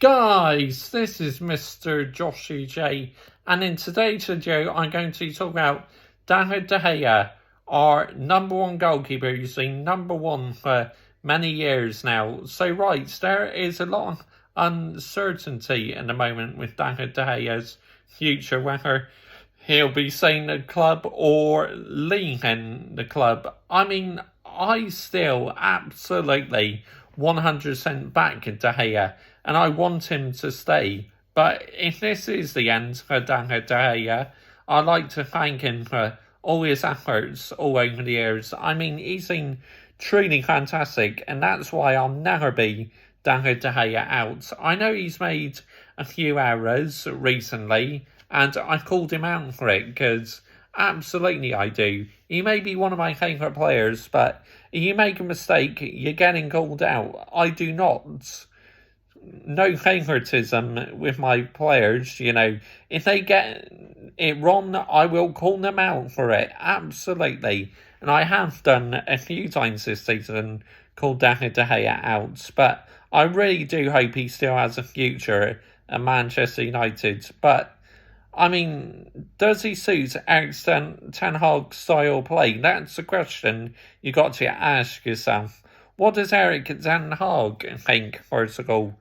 Guys, this is Mr. Joshy J, and in today's video, I'm going to talk about David De Gea, our number one goalkeeper. He's been number one for many years now. So, right, there is a lot of uncertainty in the moment with David De Gea's future, whether he'll be staying at the club or leaving the club. I mean, I still absolutely 100% back De Gea, and I want him to stay. But if this is the end for David De Gea, I'd like to thank him for all his efforts all over the years. I mean, he's been truly fantastic, and that's why I'll never be David De Gea out. I know he's made a few errors recently, and I called him out for it, because absolutely I do. He may be one of my favourite players, but if you make a mistake, you're getting called out. I do not. No favouritism with my players, If they get it wrong, I will call them out for it, absolutely. And I have done a few times this season, called David De Gea out, but I really do hope he still has a future at Manchester United. But I mean, does he suit Eric Ten Hag's style play? That's the question you got to ask yourself. What does Eric Ten Hag think, first of all?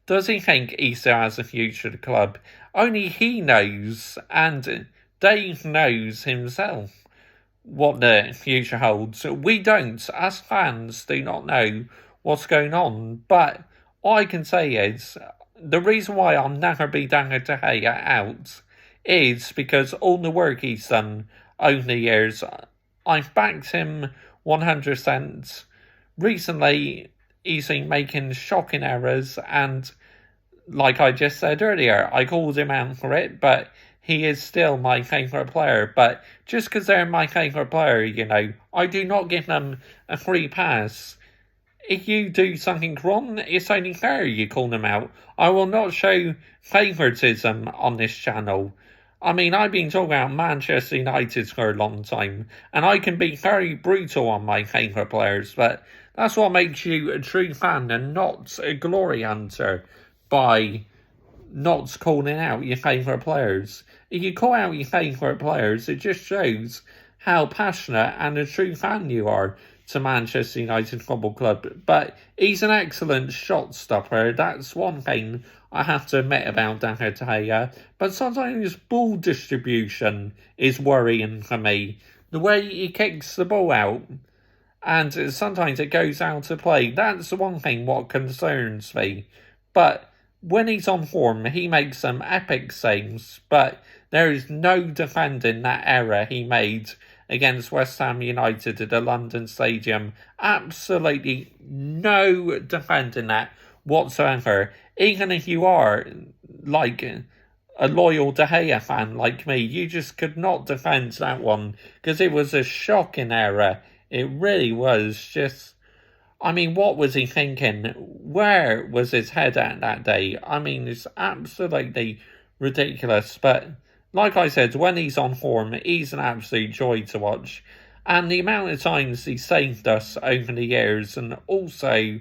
Does he think he still has a future at the club? Only he knows, and Dave knows himself, what the future holds. We don't, as fans, do not know what's going on. But all I can say is, the reason why I'll never be David De Gea out is because all the work he's done over the years, I've backed him 100%. Recently, he's been making shocking errors, and like I just said earlier, I called him out for it, but he is still my favourite player. But just because they're my favourite player, I do not give them a free pass. If you do something wrong, it's only fair you call them out. I will not show favouritism on this channel. I mean, I've been talking about Manchester United for a long time, and I can be very brutal on my favourite players, but that's what makes you a true fan and not a glory hunter, by not calling out your favourite players. If you call out your favourite players, it just shows how passionate and a true fan you are to Manchester United Football Club. But he's an excellent shot stopper. That's one thing I have to admit about David De Gea. But sometimes his ball distribution is worrying for me. The way he kicks the ball out, and sometimes it goes out of play. That's the one thing what concerns me. But when he's on form, he makes some epic saves, but there is no defending that error he made against West Ham United at the London Stadium. Absolutely no defending that whatsoever. Even if you are like a loyal De Gea fan like me, you just could not defend that one, because it was a shocking error. It really was. Just, I mean, what was he thinking? Where was his head at that day? I mean, it's absolutely ridiculous. But like I said, when he's on form, he's an absolute joy to watch. And the amount of times he saved us over the years, and also,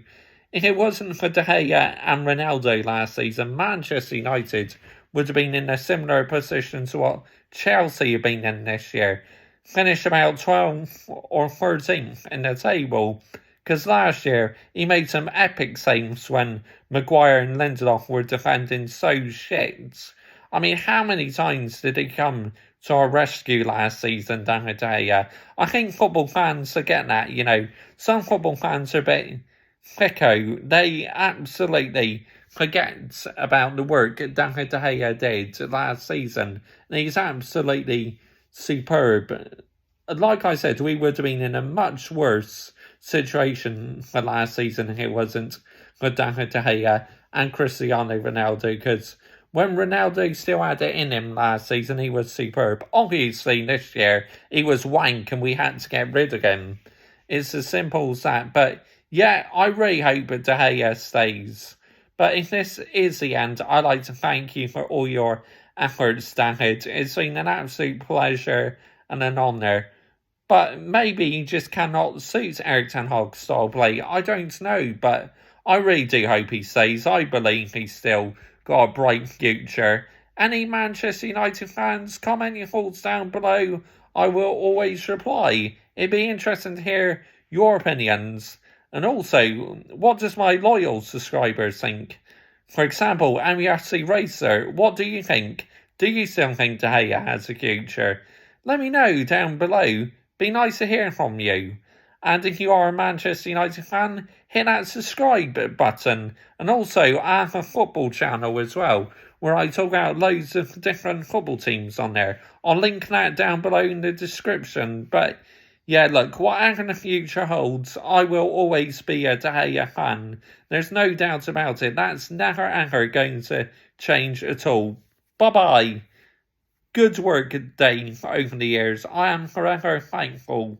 if it wasn't for De Gea and Ronaldo last season, Manchester United would have been in a similar position to what Chelsea have been in this year. Finished about 12th or 13th in the table. Because last year, he made some epic saves when Maguire and Lindelof were defending so shit. I mean, how many times did he come to our rescue last season, David De Gea? I think football fans forget that, Some football fans are a bit thicko. They absolutely forget about the work David De Gea did last season. And he's absolutely superb. Like I said, we would have been in a much worse situation for last season if it wasn't for David De Gea and Cristiano Ronaldo, because when Ronaldo still had it in him last season, he was superb. Obviously, this year, he was wank and we had to get rid of him. It's as simple as that. But yeah, I really hope that De Gea stays. But if this is the end, I'd like to thank you for all your efforts, David. It's been an absolute pleasure and an honour. But maybe he just cannot suit Eric Ten Hag's style play. I don't know, but I really do hope he stays. I believe he's still got a bright future. Any Manchester United fans, comment your thoughts down below. I will always reply. It'd be interesting to hear your opinions. And also, what does my loyal subscribers think? For example, MUFC Racer, what do you think? Do you still think De Gea has a future? Let me know down below. Be nice to hear from you. And if you are a Manchester United fan, hit that subscribe button. And also, I have a football channel as well, where I talk about loads of different football teams on there. I'll link that down below in the description. But yeah, look, whatever the future holds, I will always be a De Gea fan. There's no doubt about it. That's never ever going to change at all. Bye-bye. Good work, Dave, over the years. I am forever thankful.